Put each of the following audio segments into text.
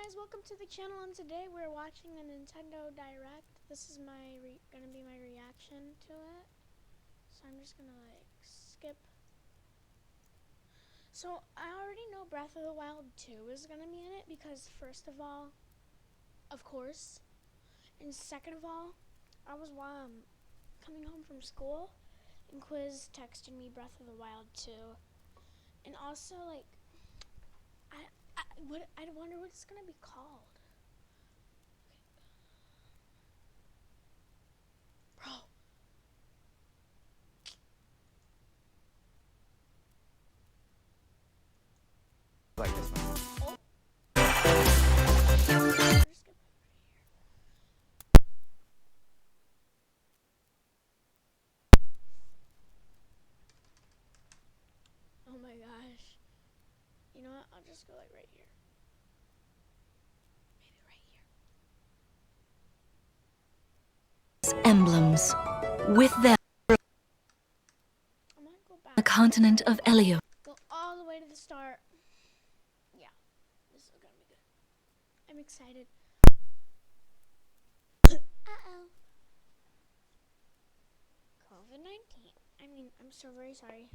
guys, welcome to the channel, and today we're watching a Nintendo Direct. This is gonna be my reaction to it. So I'm just gonna skip. So I already know Breath of the Wild 2 is gonna be in it because first of all, of course, and second of all, I was coming home from school and Quiz texted me Breath of the Wild 2. And also I wonder what it's gonna be called. Bro. Like this one. Oh my gosh. You know what? I'll just go right here. Maybe right here. Emblems. With them, I'm gonna go back. the continent of Elio. Go all the way to the start. Yeah, this is gonna be good. I'm excited. Uh-oh. COVID-19. I'm so very sorry.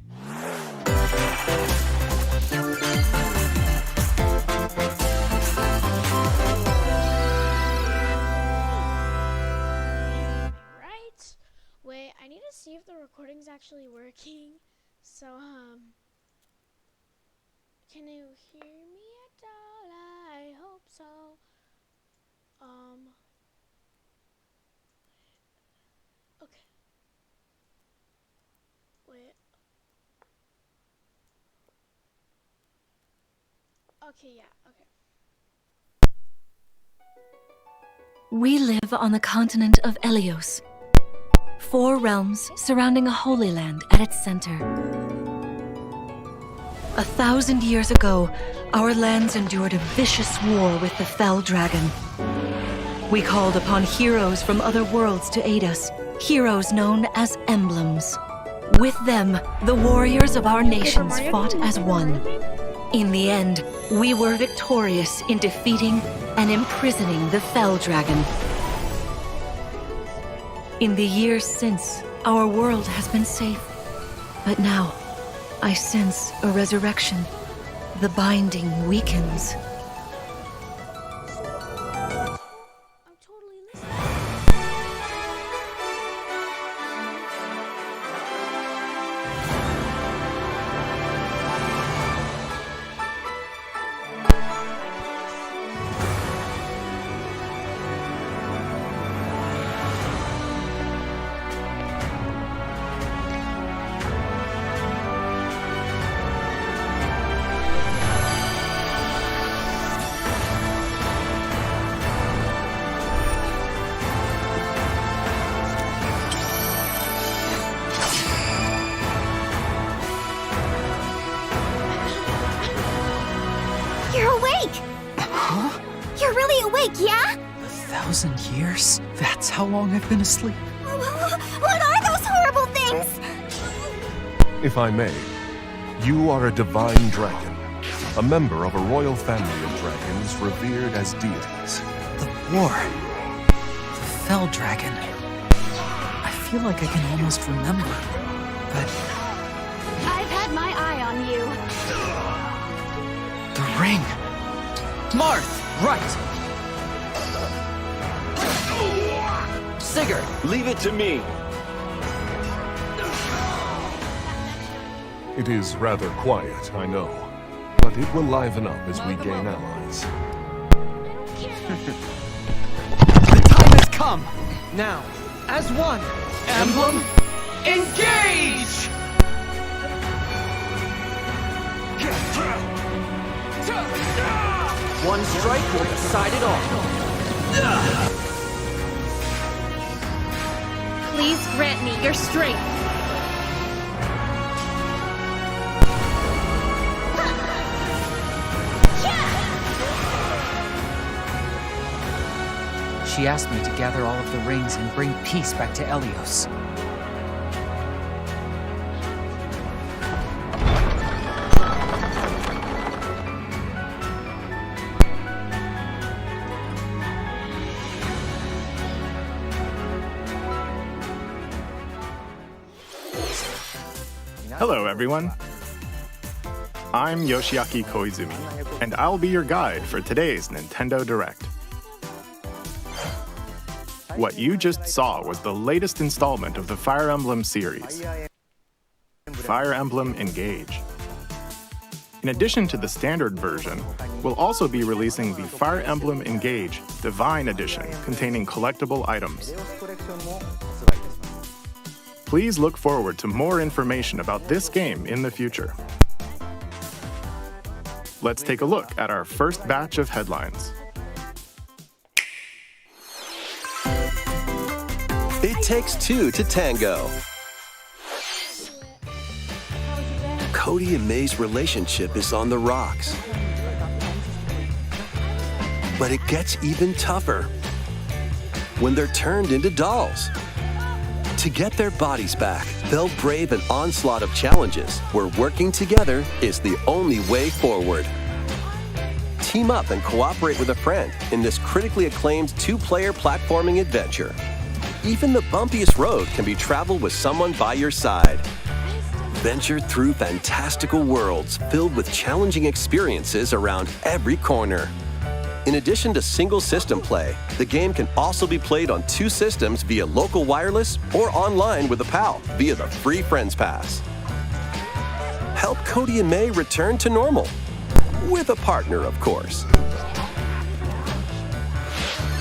Right? Wait, I need to see if the recording's actually working. So, can you hear me at all? I hope so. Okay. Wait. Okay, yeah, okay. We live on the continent of Elios. 4 realms surrounding a holy land at its center. 1,000 years ago, our lands endured a vicious war with the Fell Dragon. We called upon heroes from other worlds to aid us, heroes known as emblems. With them, the warriors of our nations fought as one. In the end, we were victorious in defeating and imprisoning the Fell Dragon. In the years since, our world has been safe. But now, I sense a resurrection. The binding weakens. I'm totally listening. You're awake! Huh? You're really awake, yeah? 1,000 years? That's how long I've been asleep. What are those horrible things? If I may, you are a divine dragon, a member of a royal family of dragons revered as deities. The war. The Fell Dragon. I feel like I can almost remember, but I've had my eye on you. the ring. Marth! Right! Sigurd, leave it to me. It is rather quiet, I know, but it will liven up as we gain allies. The time has come! Now, as one, Emblem, engage! One strike will decide it all. Please grant me your strength. She asked me to gather all of the rings and bring peace back to Elios. Hello, everyone. I'm Yoshiaki Koizumi, and I'll be your guide for today's Nintendo Direct. What you just saw was the latest installment of the Fire Emblem series, Fire Emblem Engage. In addition to the standard version, we'll also be releasing the Fire Emblem Engage Divine Edition containing collectible items. Please look forward to more information about this game in the future. Let's take a look at our first batch of headlines. It takes two to tango. Cody and May's relationship is on the rocks. But it gets even tougher when they're turned into dolls. To get their bodies back, they'll brave an onslaught of challenges where working together is the only way forward. Team up and cooperate with a friend in this critically acclaimed two-player platforming adventure. Even the bumpiest road can be traveled with someone by your side. Venture through fantastical worlds filled with challenging experiences around every corner. In addition to single system play, the game can also be played on two systems via local wireless or online with a pal via the free Friends Pass. Help Cody and May return to normal. With a partner, of course.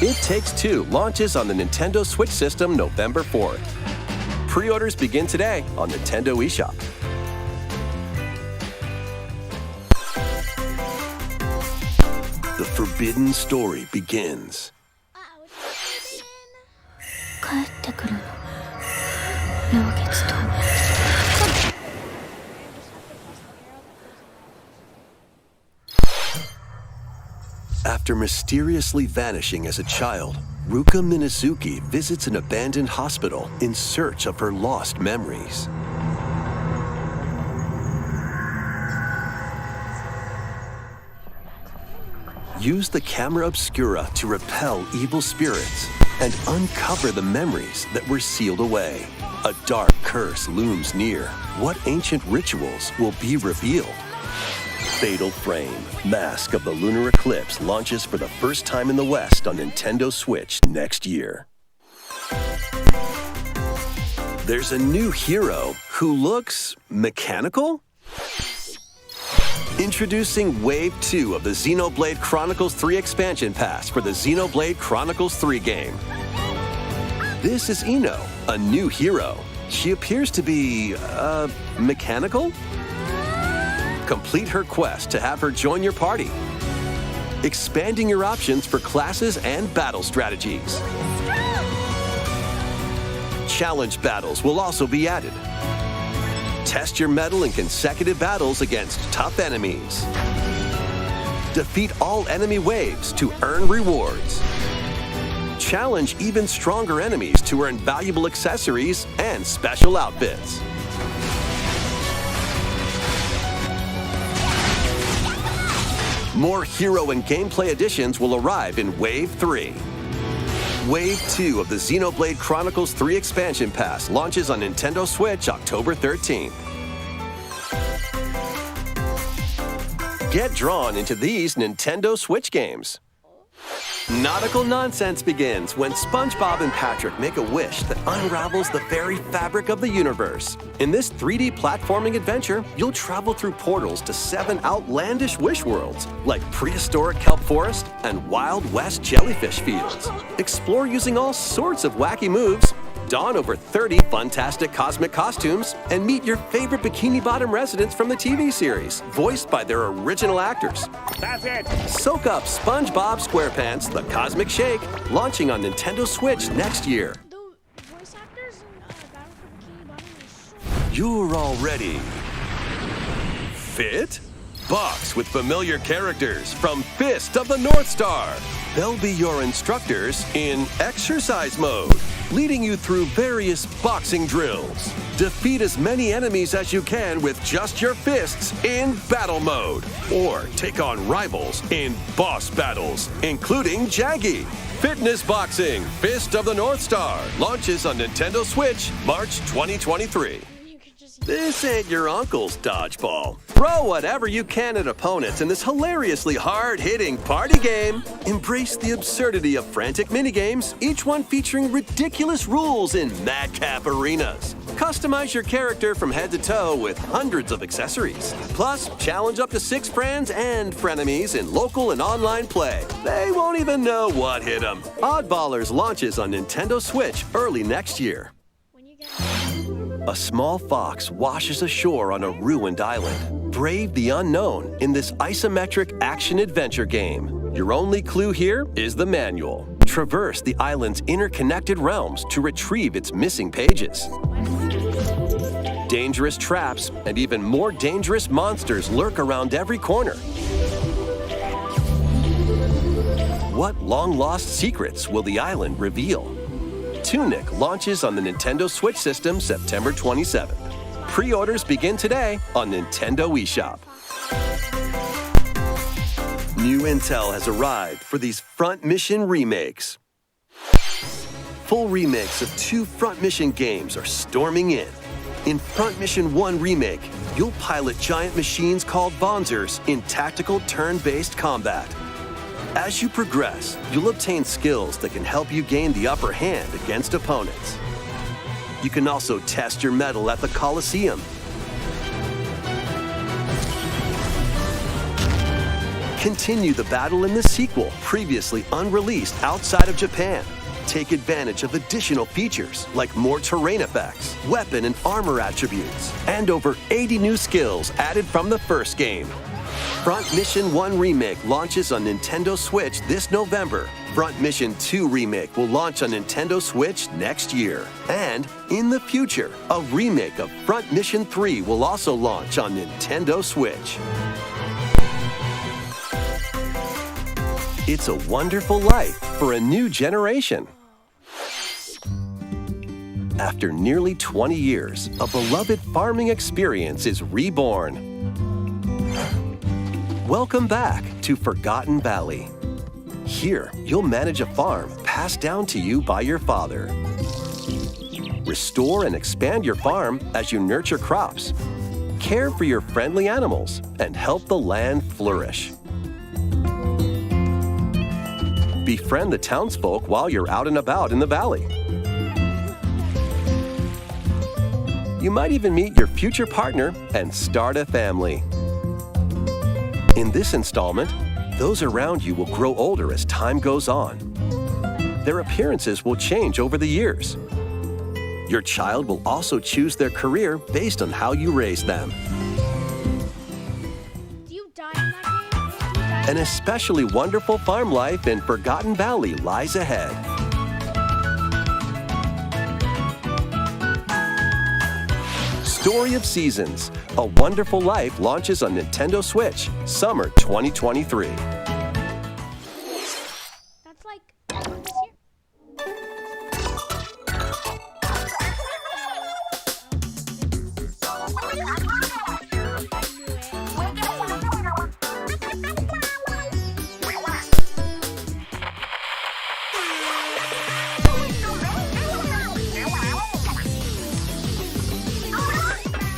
It Takes Two launches on the Nintendo Switch system November 4th. Pre-orders begin today on Nintendo eShop. The forbidden story begins. After mysteriously vanishing as a child, Ruka Minazuki visits an abandoned hospital in search of her lost memories. Use the camera obscura to repel evil spirits and uncover the memories that were sealed away. A dark curse looms near. What ancient rituals will be revealed? Fatal Frame, Mask of the Lunar Eclipse launches for the first time in the West on Nintendo Switch next year. There's a new hero who looks mechanical? Introducing Wave 2 of the Xenoblade Chronicles 3 expansion pass for the Xenoblade Chronicles 3 game. This is Ino, a new hero. She appears to be, mechanical? Complete her quest to have her join your party, expanding your options for classes and battle strategies. Challenge battles will also be added. Test your mettle in consecutive battles against tough enemies. Defeat all enemy waves to earn rewards. Challenge even stronger enemies to earn valuable accessories and special outfits. More hero and gameplay additions will arrive in Wave 3. Wave 2 of the Xenoblade Chronicles 3 expansion pass launches on Nintendo Switch October 13th. Get drawn into these Nintendo Switch games. Nautical nonsense begins when SpongeBob and Patrick make a wish that unravels the very fabric of the universe. In this 3D platforming adventure, you'll travel through portals to 7 outlandish wish worlds, like prehistoric kelp forest and Wild West jellyfish fields. Explore using all sorts of wacky moves, don over 30 fantastic cosmic costumes, and meet your favorite Bikini Bottom residents from the TV series, voiced by their original actors. That's it! Soak up SpongeBob SquarePants The Cosmic Shake, launching on Nintendo Switch next year. The voice actors in Battle for Bikini Bottom are so... You're all ready. Fit? Box with familiar characters from Fist of the North Star. They'll be your instructors in exercise mode, leading you through various boxing drills. Defeat as many enemies as you can with just your fists in battle mode, or take on rivals in boss battles, including Jaggy. Fitness Boxing Fist of the North Star launches on Nintendo Switch March 2023. You could just This ain't your uncle's dodgeball. Throw whatever you can at opponents in this hilariously hard-hitting party game. Embrace the absurdity of frantic minigames, each one featuring ridiculous rules in madcap arenas. Customize your character from head to toe with hundreds of accessories. Plus, challenge up to 6 friends and frenemies in local and online play. They won't even know what hit them. Oddballers launches on Nintendo Switch early next year. When you get A small fox washes ashore on a ruined island. Brave the unknown in this isometric action-adventure game. Your only clue here is the manual. Traverse the island's interconnected realms to retrieve its missing pages. Dangerous traps and even more dangerous monsters lurk around every corner. What long-lost secrets will the island reveal? Tunic launches on the Nintendo Switch system September 27th. Pre-orders begin today on Nintendo eShop. New intel has arrived for these Front Mission remakes. Full remakes of 2 Front Mission games are storming in. In Front Mission 1 Remake, you'll pilot giant machines called Bonzers in tactical turn-based combat. As you progress, you'll obtain skills that can help you gain the upper hand against opponents. You can also test your mettle at the Colosseum. Continue the battle in the sequel, previously unreleased outside of Japan. Take advantage of additional features like more terrain effects, weapon and armor attributes, and over 80 new skills added from the first game. Front Mission 1 Remake launches on Nintendo Switch this November. Front Mission 2 Remake will launch on Nintendo Switch next year. And in the future, a remake of Front Mission 3 will also launch on Nintendo Switch. It's a wonderful life for a new generation. After nearly 20 years, a beloved farming experience is reborn. Welcome back to Forgotten Valley. Here, you'll manage a farm passed down to you by your father. Restore and expand your farm as you nurture crops, care for your friendly animals, and help the land flourish. Befriend the townsfolk while you're out and about in the valley. You might even meet your future partner and start a family. In this installment, those around you will grow older as time goes on. Their appearances will change over the years. Your child will also choose their career based on how you raise them. Do you die in that game? Do you die? An especially wonderful farm life in Forgotten Valley lies ahead. Story of Seasons, A Wonderful Life launches on Nintendo Switch, summer 2023. That's like this year.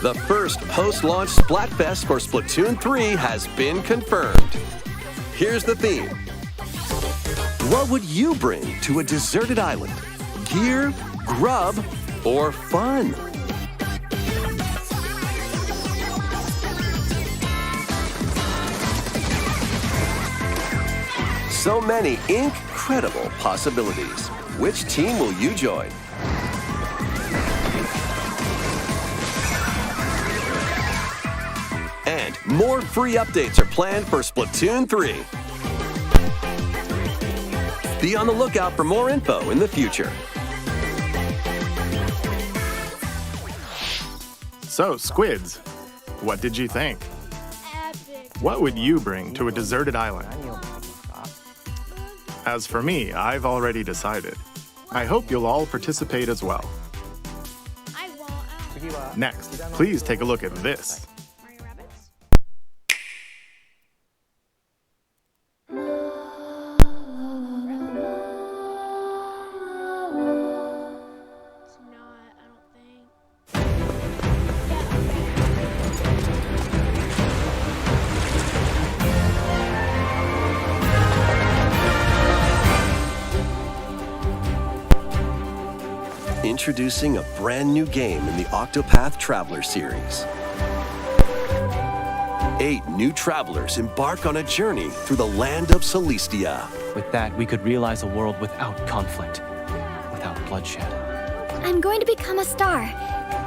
The first post-launch Splatfest for Splatoon 3 has been confirmed. Here's the theme. What would you bring to a deserted island? Gear, grub, or fun? So many incredible possibilities. Which team will you join? And more free updates are planned for Splatoon 3. Be on the lookout for more info in the future. So, Squids, what did you think? Epic. What would you bring to a deserted island? As for me, I've already decided. I hope you'll all participate as well. I won't. I don't Next, please take a look at this. Mario Rabbids. It's not, I don't think. Yeah. Introducing a brand new game in the Octopath Traveler series. 8 new travelers embark on a journey through the land of Celestia. With that, we could realize a world without conflict, without bloodshed. I'm going to become a star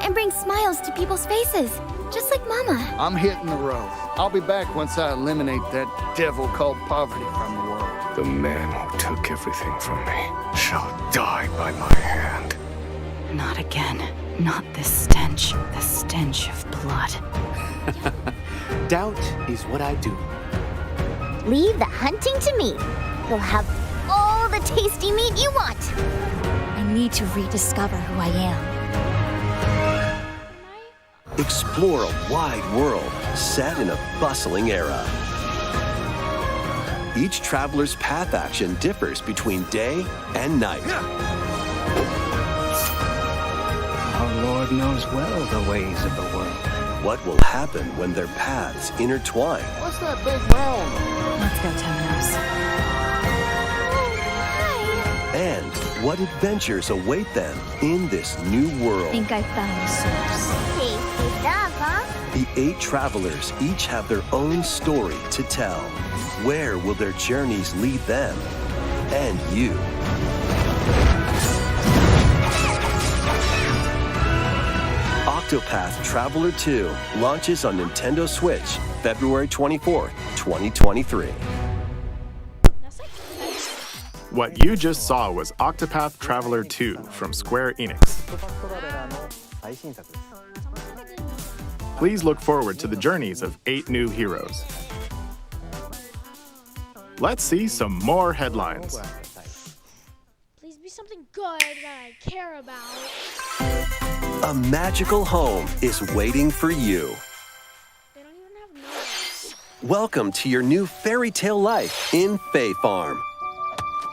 and bring smiles to people's faces, just like Mama. I'm hitting the road. I'll be back once I eliminate that devil called poverty from the world. The man who took everything from me shall die by my hand. Not again. Not this stench. The stench of blood. Doubt is what I do. Leave the hunting to me. You'll have all the tasty meat you want. I need to rediscover who I am. Explore a wide world set in a bustling era. Each traveler's path action differs between day and night. Our Lord knows well the ways of the world. What will happen when their paths intertwine? What's that big round? Let's go, Temenos. And what adventures await them in this new world? Think I found the source. Tasty stuff, huh? The 8 travelers each have their own story to tell. Where will their journeys lead them and you? Octopath Traveler 2 launches on Nintendo Switch February 24th, 2023. That's like What you just saw was Octopath Traveler 2 from Square Enix. Please look forward to the journeys of 8 new heroes. Let's see some more headlines. please be something good that I care about. A magical home is waiting for you. They don't even have names. Welcome to your new fairy tale life in Fae Farm.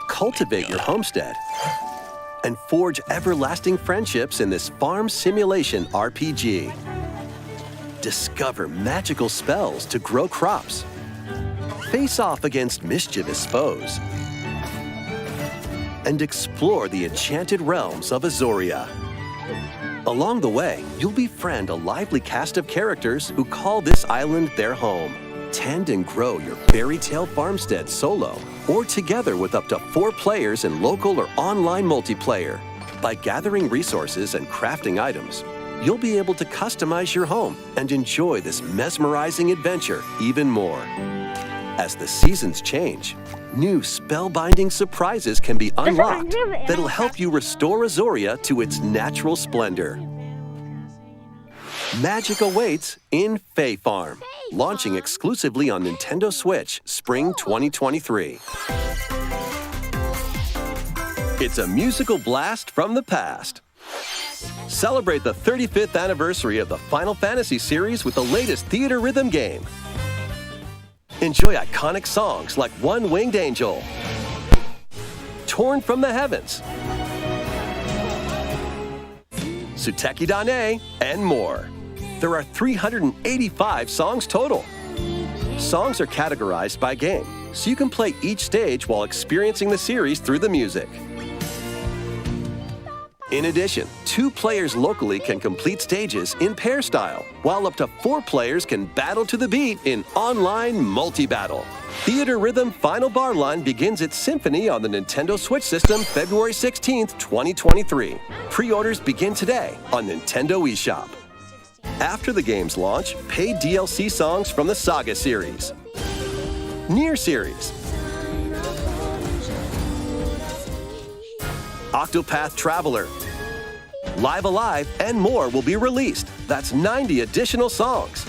Cultivate your homestead and forge everlasting friendships in this farm simulation RPG. Discover magical spells to grow crops. Face off against mischievous foes. And explore the enchanted realms of Azoria. Along the way, you'll befriend a lively cast of characters who call this island their home. Tend and grow your fairy tale farmstead solo or together with up to 4 players in local or online multiplayer. By gathering resources and crafting items, you'll be able to customize your home and enjoy this mesmerizing adventure even more. As the seasons change, new spellbinding surprises can be unlocked that'll help you restore Azoria to its natural splendor. Magic awaits in Fae Farm, launching exclusively on Nintendo Switch Spring 2023. It's a musical blast from the past. Celebrate the 35th anniversary of the Final Fantasy series with the latest theater rhythm game. Enjoy iconic songs like One Winged Angel, Torn from the Heavens, Suteki Dane, and more. There are 385 songs total. Songs are categorized by game, so you can play each stage while experiencing the series through the music. In addition, 2 players locally can complete stages in pair style, while up to 4 players can battle to the beat in online multi-battle. Theater Rhythm Final Bar Line begins its symphony on the Nintendo Switch system February 16th, 2023. Pre-orders begin today on Nintendo eShop. After the game's launch, paid DLC songs from the Saga series, Nier series, Octopath Traveler, Live Alive, and more will be released. That's 90 additional songs.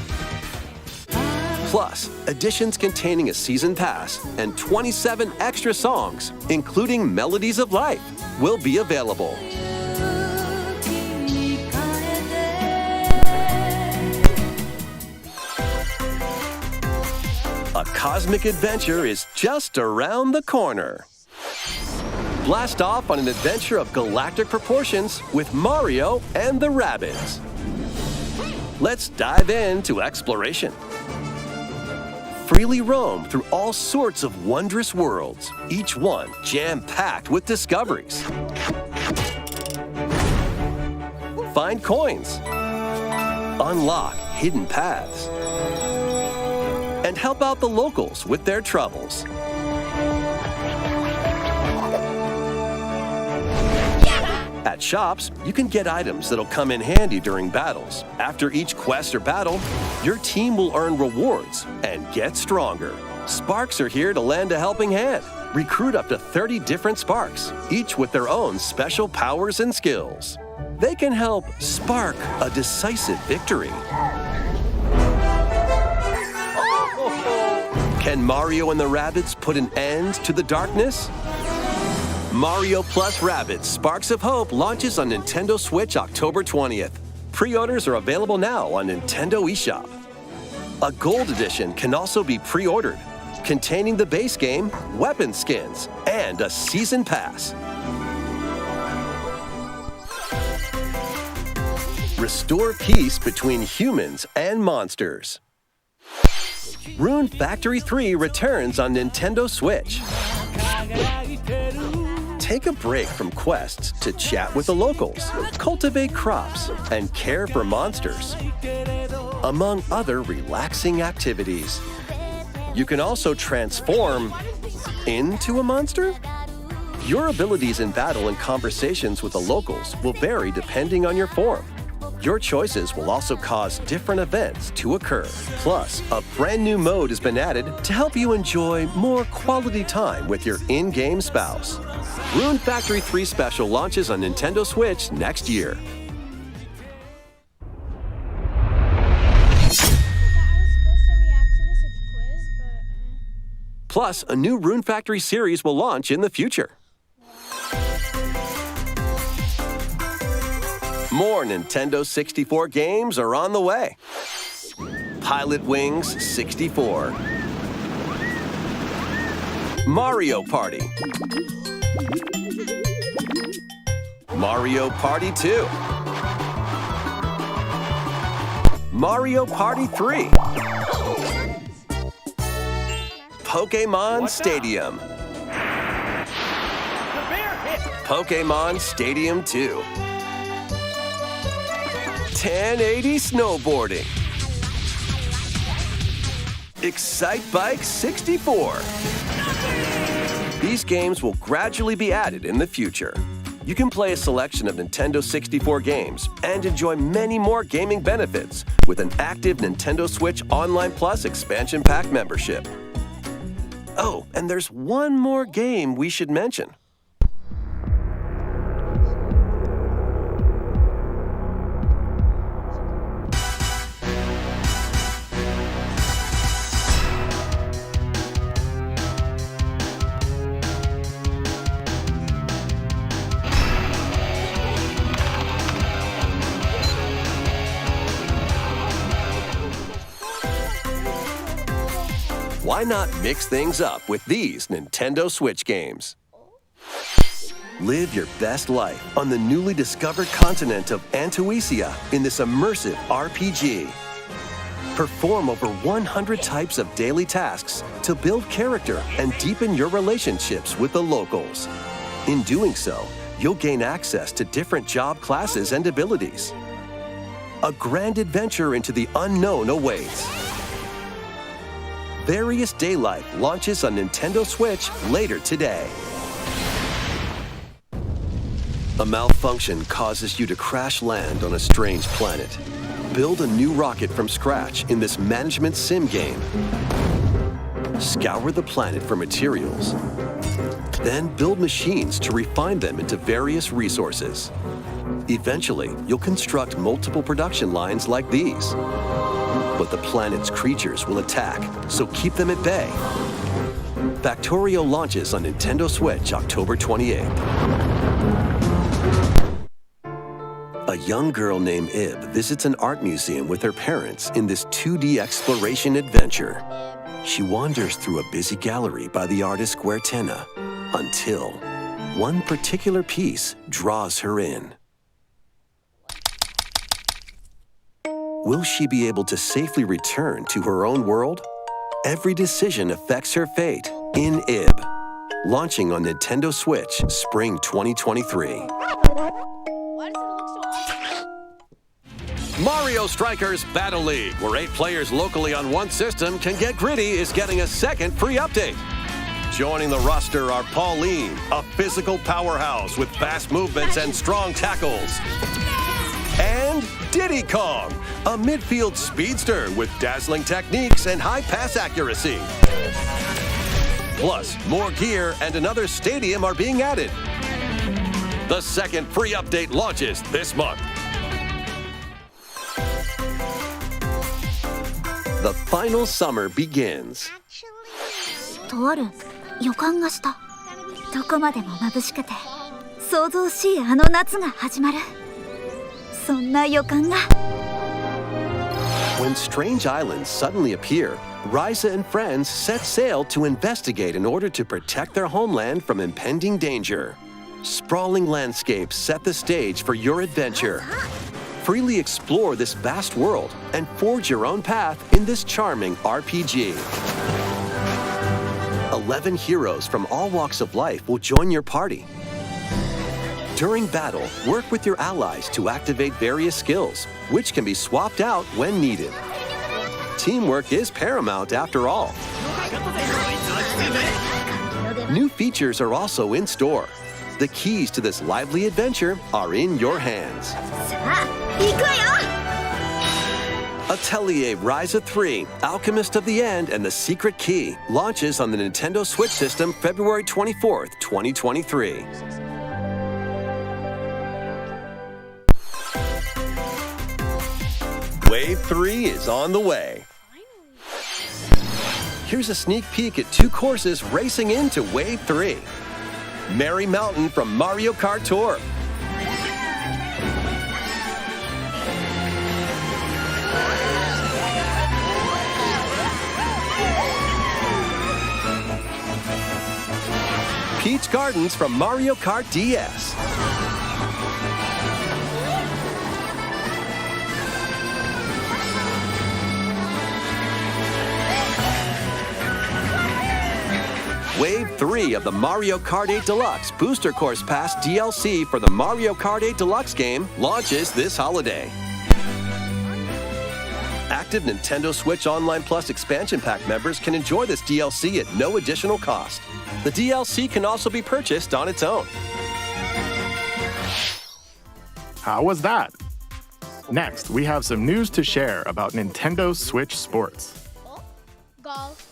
Plus, editions containing a season pass and 27 extra songs, including Melodies of Life, will be available. A cosmic adventure is just around the corner. Blast off on an adventure of galactic proportions with Mario and the Rabbids. Let's dive into exploration. Freely roam through all sorts of wondrous worlds, each one jam-packed with discoveries. find coins, unlock hidden paths, and help out the locals with their troubles. At shops, you can get items that'll come in handy during battles. After each quest or battle, your team will earn rewards and get stronger. Sparks are here to lend a helping hand. Recruit up to 30 different Sparks, each with their own special powers and skills. They can help spark a decisive victory. Can Mario and the Rabbids put an end to the darkness? Mario Plus Rabbids Sparks of Hope launches on Nintendo Switch October 20th. Pre-orders are available now on Nintendo eShop. A Gold Edition can also be pre-ordered, containing the base game, weapon skins, and a Season Pass. Restore peace between humans and monsters. Rune Factory 3 returns on Nintendo Switch. Take a break from quests to chat with the locals, cultivate crops, and care for monsters, among other relaxing activities. You can also transform into a monster? Your abilities in battle and conversations with the locals will vary depending on your form. Your choices will also cause different events to occur. Plus, a brand new mode has been added to help you enjoy more quality time with your in-game spouse. Rune Factory 3 Special launches on Nintendo Switch next year. I was supposed to react to this with quiz, but Plus, a new Rune Factory series will launch in the future. More Nintendo 64 games are on the way. Pilot Wings 64. Mario Party. Mario Party 2. Mario Party 3. Pokémon Stadium. Pokémon Stadium 2. 1080 snowboarding. Excite Bike 64. These games will gradually be added in the future. You can play a selection of Nintendo 64 games and enjoy many more gaming benefits with an active Nintendo Switch Online Plus expansion pack membership. Oh, and there's one more game we should mention. Why not mix things up with these Nintendo Switch games? Live your best life on the newly discovered continent of Antuisia in this immersive RPG. Perform over 100 types of daily tasks to build character and deepen your relationships with the locals. In doing so, you'll gain access to different job classes and abilities. A grand adventure into the unknown awaits. Various Day Life launches on Nintendo Switch later today. A malfunction causes you to crash land on a strange planet. Build a new rocket from scratch in this management sim game. Scour the planet for materials. Then build machines to refine them into various resources. Eventually, you'll construct multiple production lines like these. But the planet's creatures will attack, so keep them at bay. Factorio launches on Nintendo Switch October 28th. A young girl named Ib visits an art museum with her parents in this 2D exploration adventure. She wanders through a busy gallery by the artist Guertena until one particular piece draws her in. Will she be able to safely return to her own world? Every decision affects her fate in Ib. Launching on Nintendo Switch, Spring 2023. why does it look so awesome? Mario Strikers Battle League, where 8 players locally on one system can get gritty, is getting a second free update. Joining the roster are Pauline, a physical powerhouse with fast movements and strong tackles. And Diddy Kong, a midfield speedster with dazzling techniques and high pass accuracy. Plus, more gear and another stadium are being added. The second free update launches this month. The final summer begins. とある予感がした。どこまでも眩しくて想像しいあの夏が始まる。そんな予感が。When strange islands suddenly appear, Ryza and friends set sail to investigate in order to protect their homeland from impending danger. Sprawling landscapes set the stage for your adventure. Freely explore this vast world and forge your own path in this charming RPG. 11 heroes from all walks of life will join your party. During battle, work with your allies to activate various skills, which can be swapped out when needed. Teamwork is paramount after all. New features are also in store. The keys to this lively adventure are in your hands. Atelier Ryza 3, Alchemist of the End and the Secret Key launches on the Nintendo Switch system February 24th, 2023. Wave 3 is on the way. Here's a sneak peek at 2 courses racing into Wave 3. Merry Mountain from Mario Kart Tour. Peach Gardens from Mario Kart DS. Wave 3 of the Mario Kart 8 Deluxe Booster Course Pass DLC for the Mario Kart 8 Deluxe game launches this holiday. Active Nintendo Switch Online Plus expansion pack members can enjoy this DLC at no additional cost. The DLC can also be purchased on its own. How was that? Next, we have some news to share about Nintendo Switch Sports. Golf.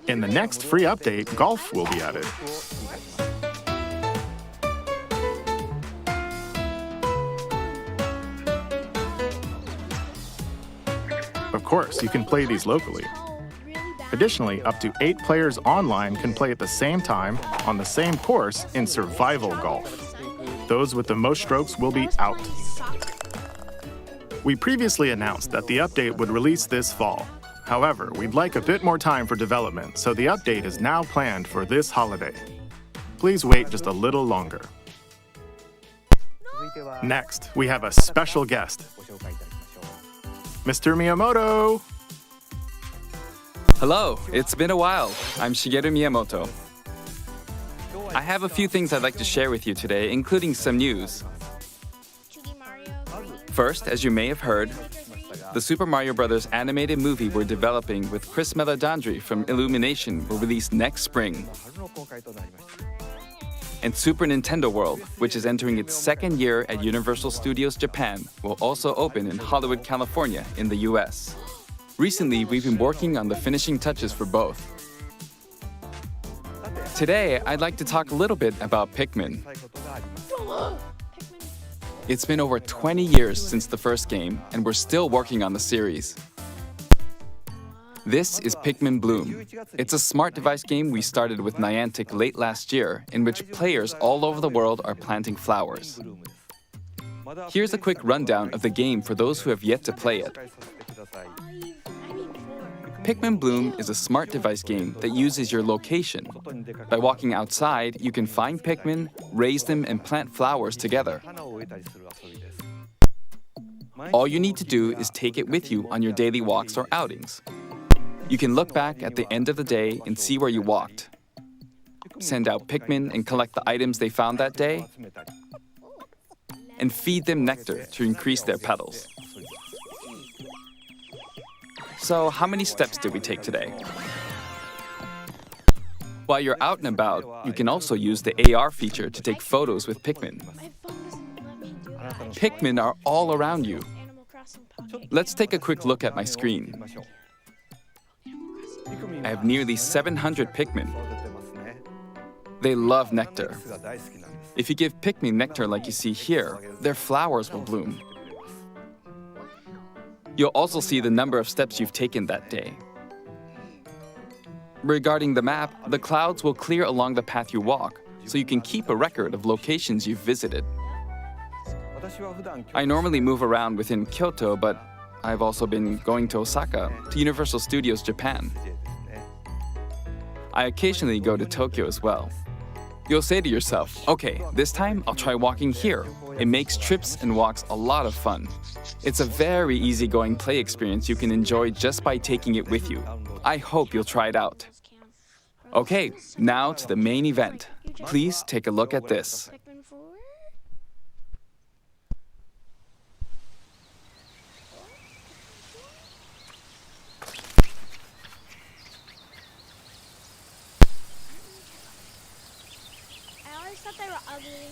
In the next free update, golf will be added. Of course, you can play these locally. Additionally, up to 8 players online can play at the same time on the same course in survival golf. Those with the most strokes will be out. We previously announced that the update would release this fall. However, we'd like a bit more time for development, so the update is now planned for this holiday. Please wait just a little longer. Next, we have a special guest. Mr. Miyamoto! Hello, it's been a while. I'm Shigeru Miyamoto. I have a few things I'd like to share with you today, including some news. First, as you may have heard, the Super Mario Bros. Animated movie we're developing with Chris Meledandri from Illumination will release next spring. And Super Nintendo World, which is entering its 2nd year at Universal Studios Japan, will also open in Hollywood, California in the US. Recently, we've been working on the finishing touches for both. Today, I'd like to talk a little bit about Pikmin. It's been over 20 years since the first game, and we're still working on the series. This is Pikmin Bloom. It's a smart device game we started with Niantic late last year, in which players all over the world are planting flowers. Here's a quick rundown of the game for those who have yet to play it. Pikmin Bloom is a smart device game that uses your location. By walking outside, you can find Pikmin, raise them, and plant flowers together. All you need to do is take it with you on your daily walks or outings. You can look back at the end of the day and see where you walked. Send out Pikmin and collect the items they found that day. And feed them nectar to increase their petals. So, how many steps did we take today? While you're out and about, you can also use the AR feature to take photos with Pikmin. My phone doesn't let me do that. Pikmin are all around you. Animal Crossing Pocket. Let's take a quick look at my screen. I have nearly 700 Pikmin. They love nectar. If you give Pikmin nectar like you see here, their flowers will bloom. You'll also see the number of steps you've taken that day. Regarding the map, the clouds will clear along the path you walk, so you can keep a record of locations you've visited. I normally move around within Kyoto, but I've also been going to Osaka, to Universal Studios Japan. I occasionally go to Tokyo as well. You'll say to yourself, okay, this time I'll try walking here. It makes trips and walks a lot of fun. It's a very easygoing play experience you can enjoy just by taking it with you. I hope you'll try it out. Okay, now to the main event. Please take a look at this. Pikmin 4? I always thought they were ugly.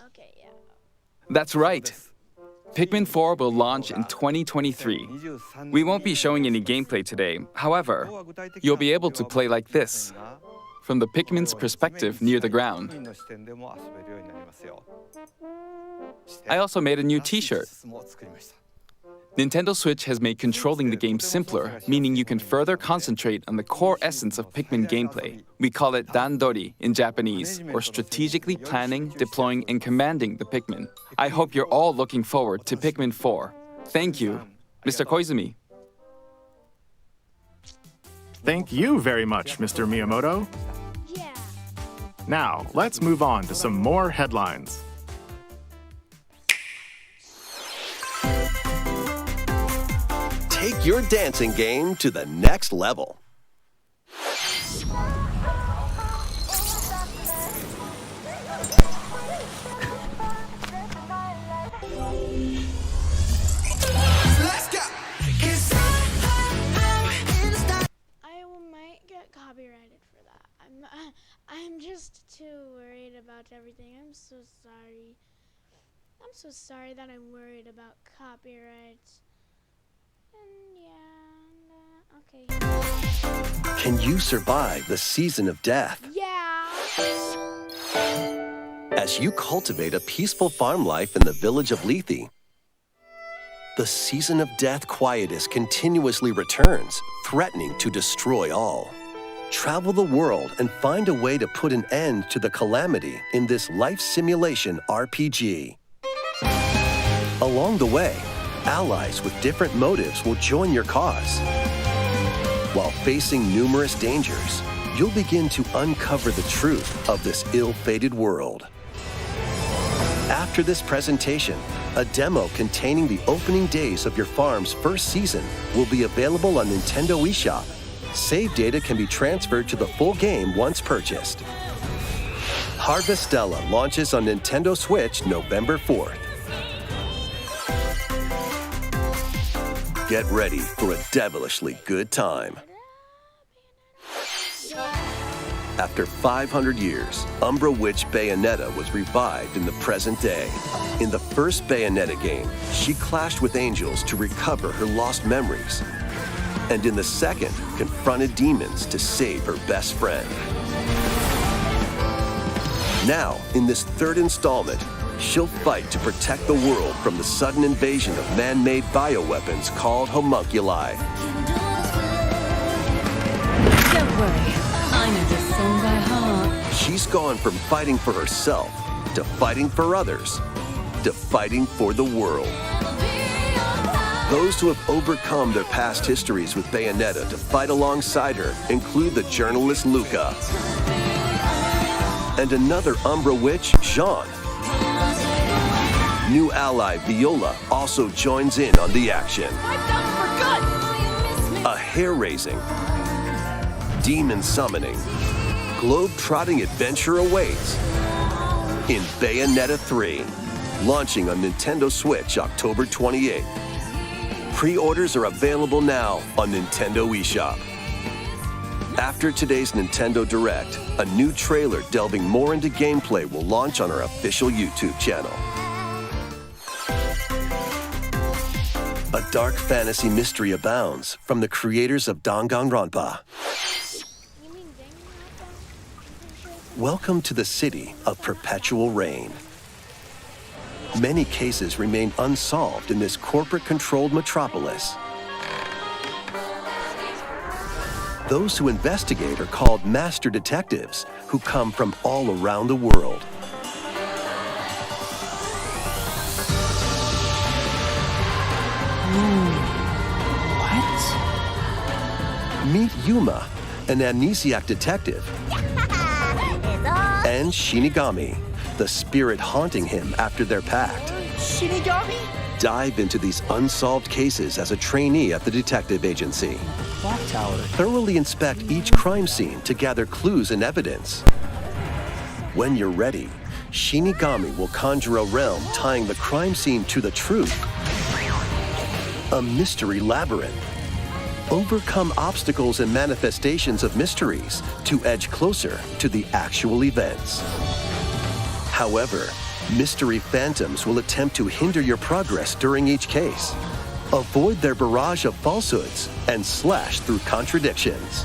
Okay, yeah. That's right. Pikmin 4 will launch in 2023. We won't be showing any gameplay today. However, you'll be able to play like this, from the Pikmin's perspective near the ground. I also made a new t-shirt. Nintendo Switch has made controlling the game simpler, meaning you can further concentrate on the core essence of Pikmin gameplay. We call it Dandori in Japanese, or strategically planning, deploying, and commanding the Pikmin. I hope you're all looking forward to Pikmin 4. Thank you, Mr. Koizumi. Thank you very much, Mr. Miyamoto. Yeah. Now, let's move on to some more headlines. Take your dancing game to the next level. I might get copyrighted for that. I'm just too worried about everything. I'm so sorry. I'm so sorry that I'm worried about copyright. And yeah, okay. Can you survive the season of death? Yeah. As you cultivate a peaceful farm life in the village of Lethe, the season of death quietus continuously returns, threatening to destroy all. Travel the world and find a way to put an end to the calamity in this life simulation RPG. Along the way, allies with different motives will join your cause. While facing numerous dangers, you'll begin to uncover the truth of this ill-fated world. After this presentation, a demo containing the opening days of your farm's first season will be available on Nintendo eShop. Save data can be transferred to the full game once purchased. Harvestella launches on Nintendo Switch November 4th. Get ready for a devilishly good time. After 500 years, Umbra Witch Bayonetta was revived in the present day. In the first Bayonetta game, she clashed with angels to recover her lost memories. And in the second, confronted demons to save her best friend. Now, in this third installment, she'll fight to protect the world from the sudden invasion of man-made bioweapons called homunculi. Don't worry, I know this song by heart. She's gone from fighting for herself to fighting for others to fighting for the world. Those who have overcome their past histories with Bayonetta to fight alongside her include the journalist Luca and another Umbra Witch, Jean. new ally Viola also joins in on the action. A hair-raising, demon-summoning, globe-trotting adventure awaits in Bayonetta 3, launching on Nintendo Switch October 28th. Pre-orders are available now on Nintendo eShop. After today's Nintendo Direct, a new trailer delving more into gameplay will launch on our official YouTube channel. A dark fantasy mystery abounds from the creators of Danganronpa. Welcome to the city of perpetual rain. Many cases remain unsolved in this corporate-controlled metropolis. Those who investigate are called master detectives, who come from all around the world. Meet Yuma, an amnesiac detective, and Shinigami, the spirit haunting him after their pact. Shinigami? Dive into these unsolved cases as a trainee at the detective agency. Clock tower. Thoroughly inspect each crime scene to gather clues and evidence. When you're ready, Shinigami will conjure a realm tying the crime scene to the truth. A mystery labyrinth. Overcome obstacles and manifestations of mysteries to edge closer to the actual events. However, mystery phantoms will attempt to hinder your progress during each case. Avoid their barrage of falsehoods and slash through contradictions.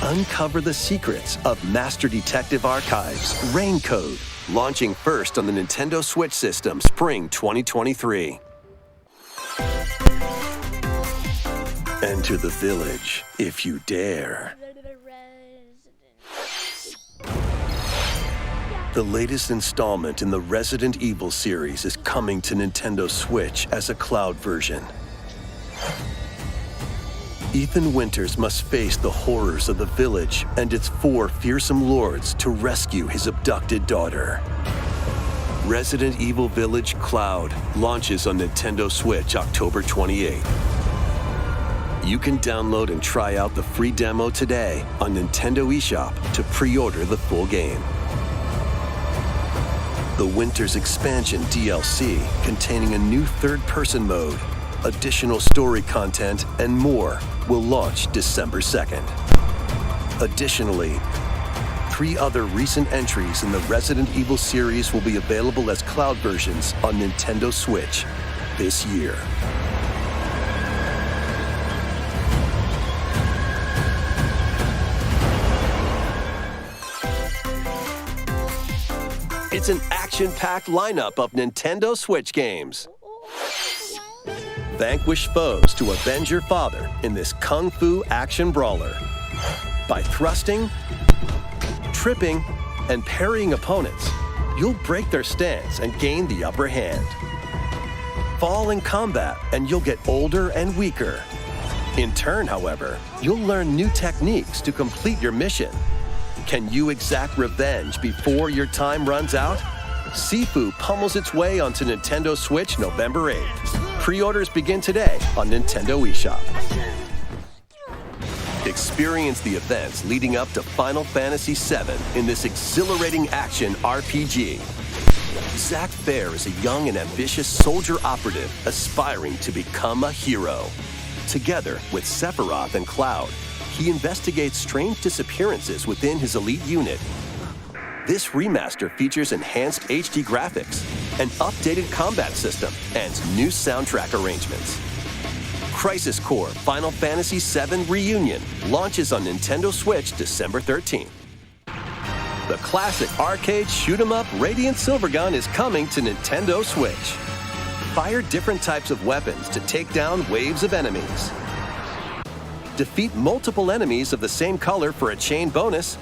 Uncover the secrets of Master Detective Archives Rain Code, launching first on the Nintendo Switch system spring 2023. Enter the village if you dare. The latest installment in the Resident Evil series is coming to Nintendo Switch as a cloud version. Ethan Winters must face the horrors of the village and its 4 fearsome lords to rescue his abducted daughter. Resident Evil Village Cloud launches on Nintendo Switch October 28th. You can download and try out the free demo today on Nintendo eShop to pre-order the full game. The Winters Expansion DLC, containing a new third-person mode, additional story content, and more, will launch December 2nd. Additionally, 3 other recent entries in the Resident Evil series will be available as cloud versions on Nintendo Switch this year. It's an action-packed lineup of Nintendo Switch games. Vanquish foes to avenge your father in this kung fu action brawler. By thrusting, tripping, and parrying opponents, you'll break their stance and gain the upper hand. Fall in combat and you'll get older and weaker. In turn, however, you'll learn new techniques to complete your mission. Can you exact revenge before your time runs out? Sifu pummels its way onto Nintendo Switch November 8th. Pre-orders begin today on Nintendo eShop. Experience the events leading up to Final Fantasy VII in this exhilarating action RPG. Zack Fair is a young and ambitious soldier operative aspiring to become a hero. Together with Sephiroth and Cloud, he investigates strange disappearances within his elite unit. This remaster features enhanced HD graphics, an updated combat system, and new soundtrack arrangements. Crisis Core Final Fantasy VII Reunion launches on Nintendo Switch December 13th. The classic arcade shoot-'em-up Radiant Silvergun is coming to Nintendo Switch. Fire different types of weapons to take down waves of enemies. Defeat multiple enemies of the same color for a chain bonus,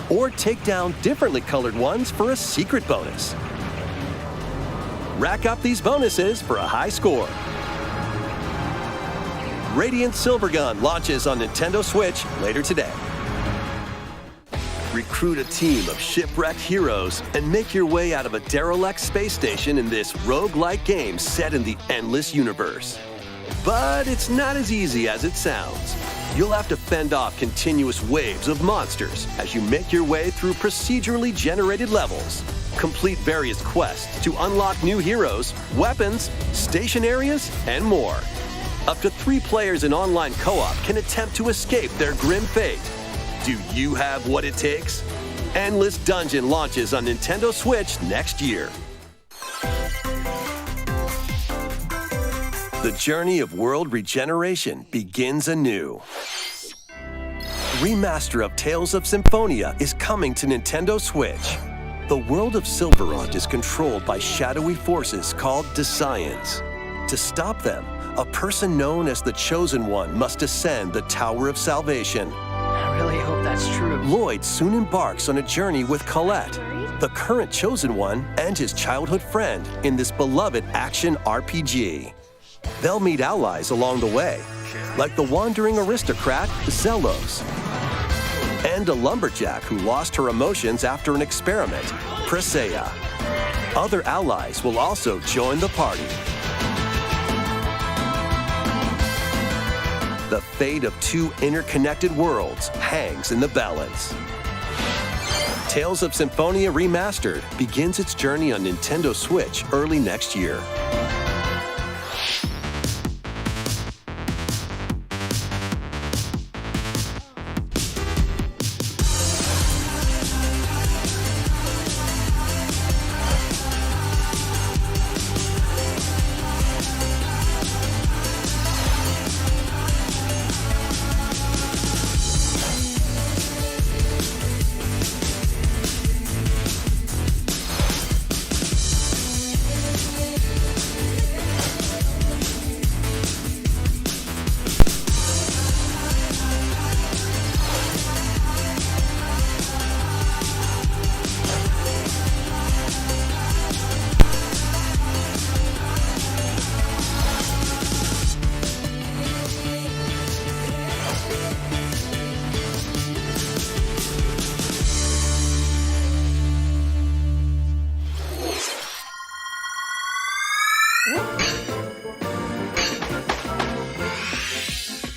or take down differently colored ones for a secret bonus. Rack up these bonuses for a high score. Radiant Silvergun launches on Nintendo Switch later today. Recruit a team of shipwrecked heroes and make your way out of a derelict space station in this roguelike game set in the endless universe. But it's not as easy as it sounds. You'll have to fend off continuous waves of monsters as you make your way through procedurally generated levels. Complete various quests to unlock new heroes, weapons, station areas, and more. Up to 3 players in online co-op can attempt to escape their grim fate. Do you have what it takes? Endless Dungeon launches on Nintendo Switch next year. The journey of world regeneration begins anew. Remaster of Tales of Symphonia is coming to Nintendo Switch. The world of Silverant is controlled by shadowy forces called Desians. To stop them, a person known as the Chosen One must ascend the Tower of Salvation. I really hope that's true. Lloyd soon embarks on a journey with Colette, the current Chosen One, and his childhood friend in this beloved action RPG. They'll meet allies along the way, like the wandering aristocrat Zelos, and a lumberjack who lost her emotions after an experiment, Presea. Other allies will also join the party. The fate of 2 interconnected worlds hangs in the balance. Tales of Symphonia Remastered begins its journey on Nintendo Switch early next year.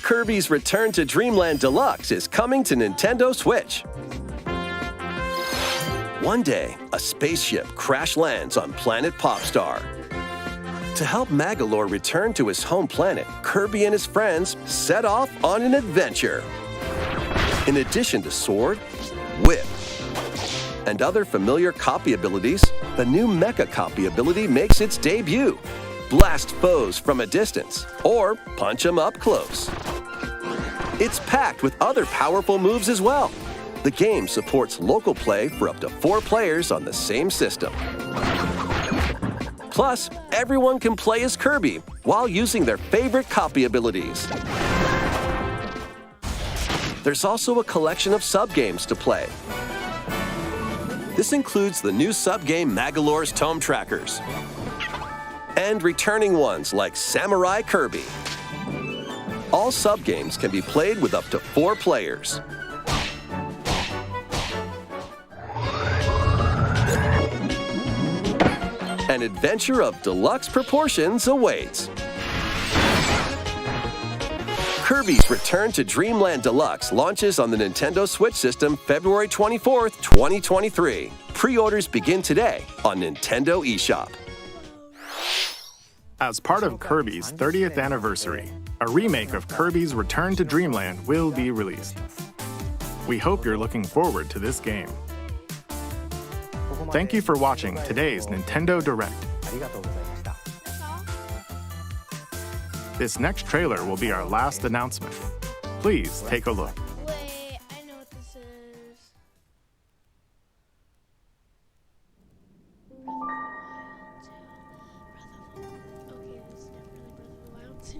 Kirby's Return to Dreamland Deluxe is coming to Nintendo Switch. One day, a spaceship crash lands on planet Popstar. To help Magolor return to his home planet, Kirby and his friends set off on an adventure. In addition to Sword, Whip, and other familiar copy abilities, the new Mecha copy ability makes its debut. Blast foes from a distance, or punch them up close. It's packed with other powerful moves as well. The game supports local play for up to 4 players on the same system. Plus, everyone can play as Kirby while using their favorite copy abilities. There's also a collection of sub-games to play. This includes the new sub-game Magolor's Tome Trackers, and returning ones like Samurai Kirby. All sub-games can be played with up to 4 players. An adventure of deluxe proportions awaits. Kirby's Return to Dreamland Deluxe launches on the Nintendo Switch system February 24th, 2023. Pre-orders begin today on Nintendo eShop. As part of Kirby's 30th anniversary, a remake of Kirby's Return to Dreamland will be released. We hope you're looking forward to this game. Thank you for watching today's Nintendo Direct. This next trailer will be our last announcement. Please take a look. Wait, I know what this is. Okay, this is definitely Breath of the Wild 2.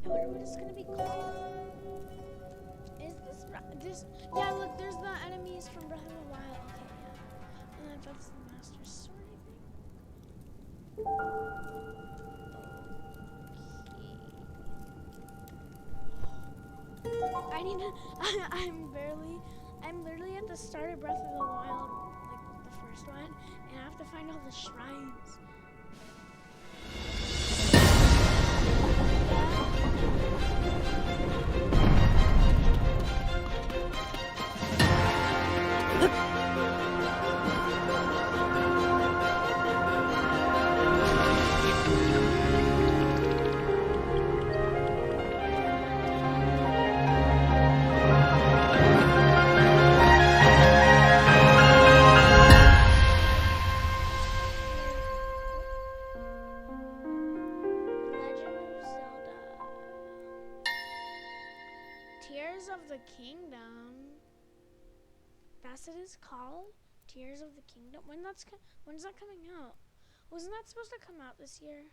I wonder what it's gonna be called. Is this this? Yeah, look, there's the enemies from Breath of the Wild. Okay, yeah. And then that's the Master Sword, I think. Okay. I need to. I'm literally at the start of Breath of the Wild, like the first one, and I have to find all the shrines. Legend of Zelda. Tears of the Kingdom. That's what it's called. Tears of the Kingdom. When's that coming out? Wasn't that supposed to come out this year?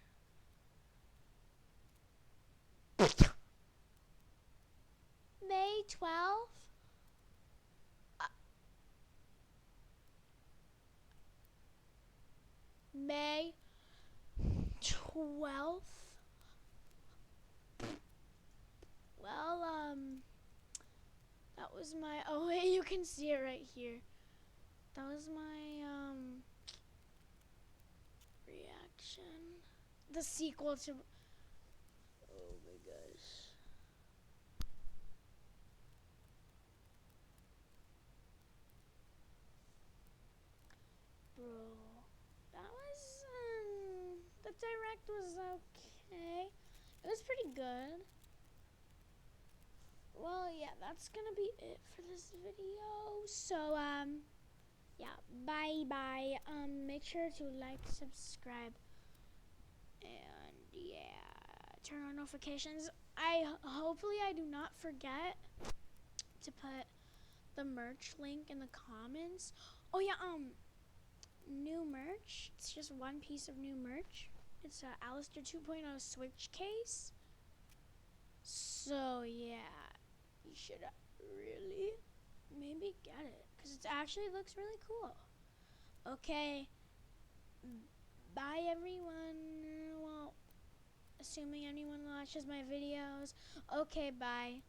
May 12th? May 12th? Well, that was my, oh wait, you can see it right here. That was my, reaction. The sequel to, oh my gosh. Bro, that was, the direct was okay. It was pretty good. Well, yeah, that's gonna be it for this video. So, yeah, bye. Make sure to like, subscribe, and yeah, turn on notifications. Hopefully I do not forget to put the merch link in the comments. Oh yeah, new merch. It's just one piece of new merch. It's a Alistair 2.0 Switch case. So yeah, you should really maybe get it because it actually looks really cool. Okay, bye everyone. Well, assuming anyone watches my videos. Okay, bye.